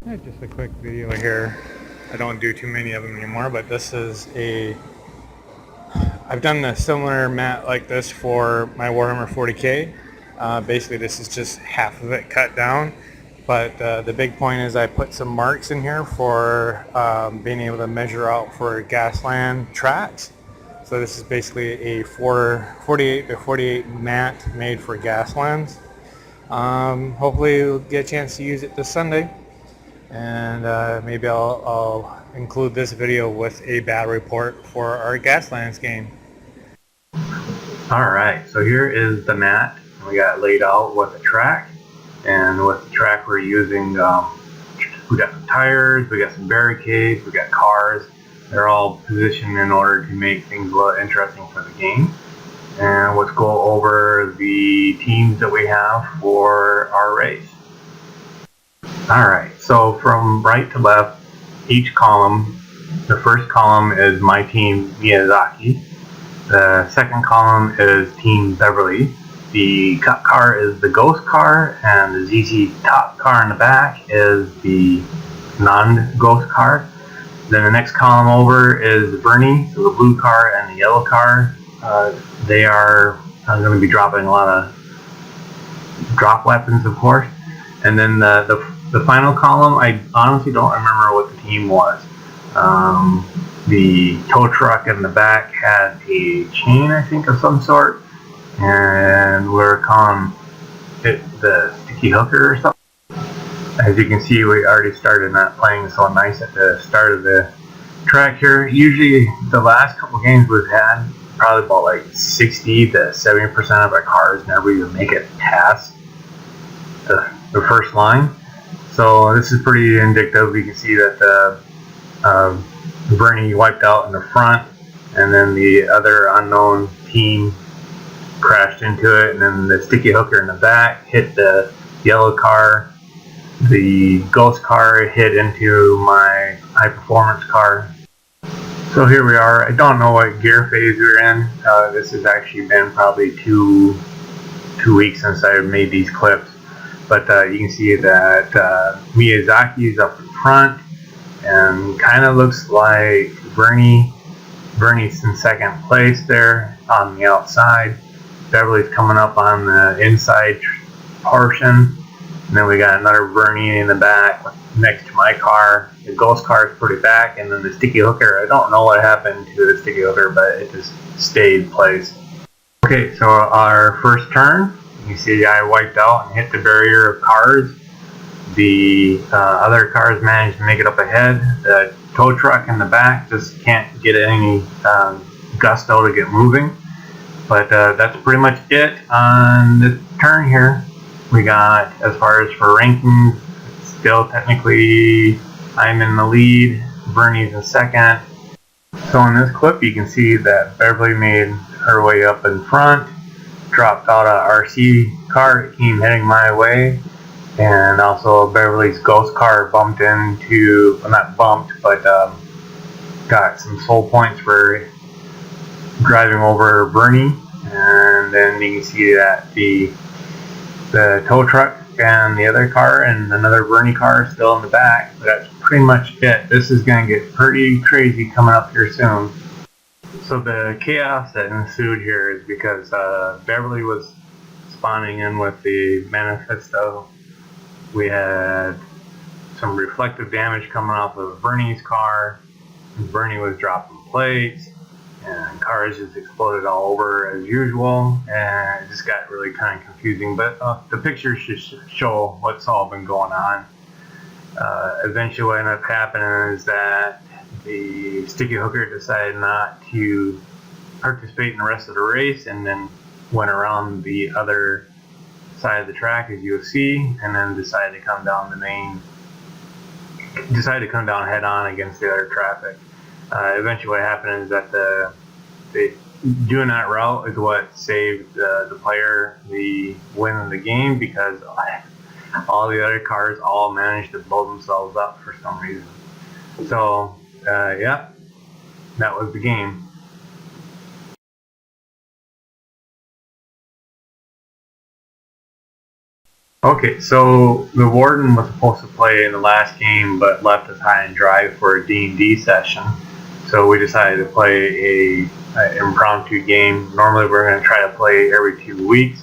Yeah, just a quick video here. I don't do too many of them anymore, but this is I've done a similar mat like this for my Warhammer 40K. Basically, this is just half of it cut down. But the big point is I put some marks in here for being able to measure out for Gasland tracks. So this is basically a 48 by 48 mat made for Gaslands. Hopefully we'll get a chance to use it this Sunday. And maybe I'll include this video with a battle report for our Gaslands game. Alright, so here is the mat. We got laid out with a track, and with the track we're using, we got some tires, we got some barricades, we got cars. They're all positioned in order to make things a little interesting for the game. And let's go over the teams that we have for our race. Alright, so from right to left, each column, the first column is my team Miyazaki. The second column is Team Beverly. The cut car is the ghost car, and the ZZ top car in the back is the non-ghost car. Then the next column over is Bernie, so the blue car and the yellow car. They are going to be dropping a lot of drop weapons, of course. And then the final column, I honestly don't remember what the team was. The tow truck in the back had a chain, I think, of some sort, and we're calling it the sticky hooker or something. As you can see, we already started not playing so nice at the start of the track here. Usually the last couple games we've had, probably about like 60 to 70% of our cars never even make it past the first line. So this is pretty indicative. You can see that the Bernie wiped out in the front, and then the other unknown team crashed into it, and then the sticky hooker in the back hit the yellow car. The ghost car hit into my high performance car. So here we are. I don't know what gear phase we're in. This has actually been probably two weeks since I made these clips, but you can see that Miyazaki is up in front, and kind of looks like Bernie's in second place there on the outside. Beverly's coming up on the inside portion, and then we got another Bernie in the back next to my car. The ghost car is pretty back, and then the sticky hooker, I don't know what happened to the sticky hooker, but it just stayed placed. Okay, so our first turn, you see I wiped out and hit the barrier of cars. The other cars managed to make it up ahead. The tow truck in the back just can't get any gusto to get moving. But that's pretty much it on this turn here. We got, as far as for rankings, still technically I'm in the lead. Bernie's in second. So in this clip you can see that Beverly made her way up in front, dropped out a RC car, it came heading my way. And also Beverly's ghost car bumped into, well, not bumped, but got some soul points for driving over Bernie. And then you can see that the tow truck and the other car and another Bernie car still in the back. But that's pretty much it. This is going to get pretty crazy coming up here soon. So the chaos that ensued here is because Beverly was spawning in with the manifesto. We had some reflective damage coming off of Bernie's car. Bernie was dropping plates, and cars just exploded all over as usual, and it just got really kind of confusing. But the pictures should show what's all been going on. Eventually what ended up happening is that the sticky hooker decided not to participate in the rest of the race, and then went around the other side of the track, as you'll see, and then decided to come down head on against the other traffic. Eventually what happened is that doing that route is what saved the player the win of the game, because all the other cars all managed to blow themselves up for some reason. So yeah, that was the game. Okay, so the warden was supposed to play in the last game, but left us high and dry for a D&D session. So we decided to play a impromptu game. Normally we're going to try to play every 2 weeks.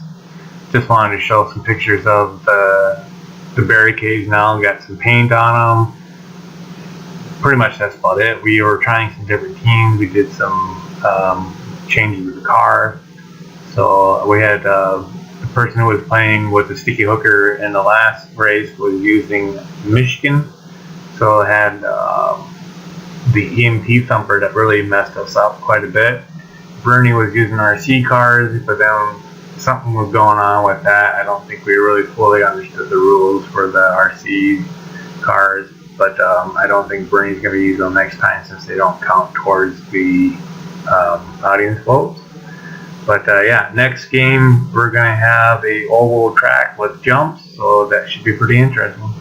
Just wanted to show some pictures of the barricades now. Got some paint on them. Pretty much that's about it. We were trying some different teams. We did some changes with the car. So we had the person who was playing with the sticky hooker in the last race was using Michigan. So it had the EMP thumper that really messed us up quite a bit. Bernie was using RC cars, but then something was going on with that. I don't think we really fully understood the rules for the RC cars, but I don't think Bernie's going to use them next time since they don't count towards the audience votes. But yeah, next game we're going to have a oval track with jumps, so that should be pretty interesting.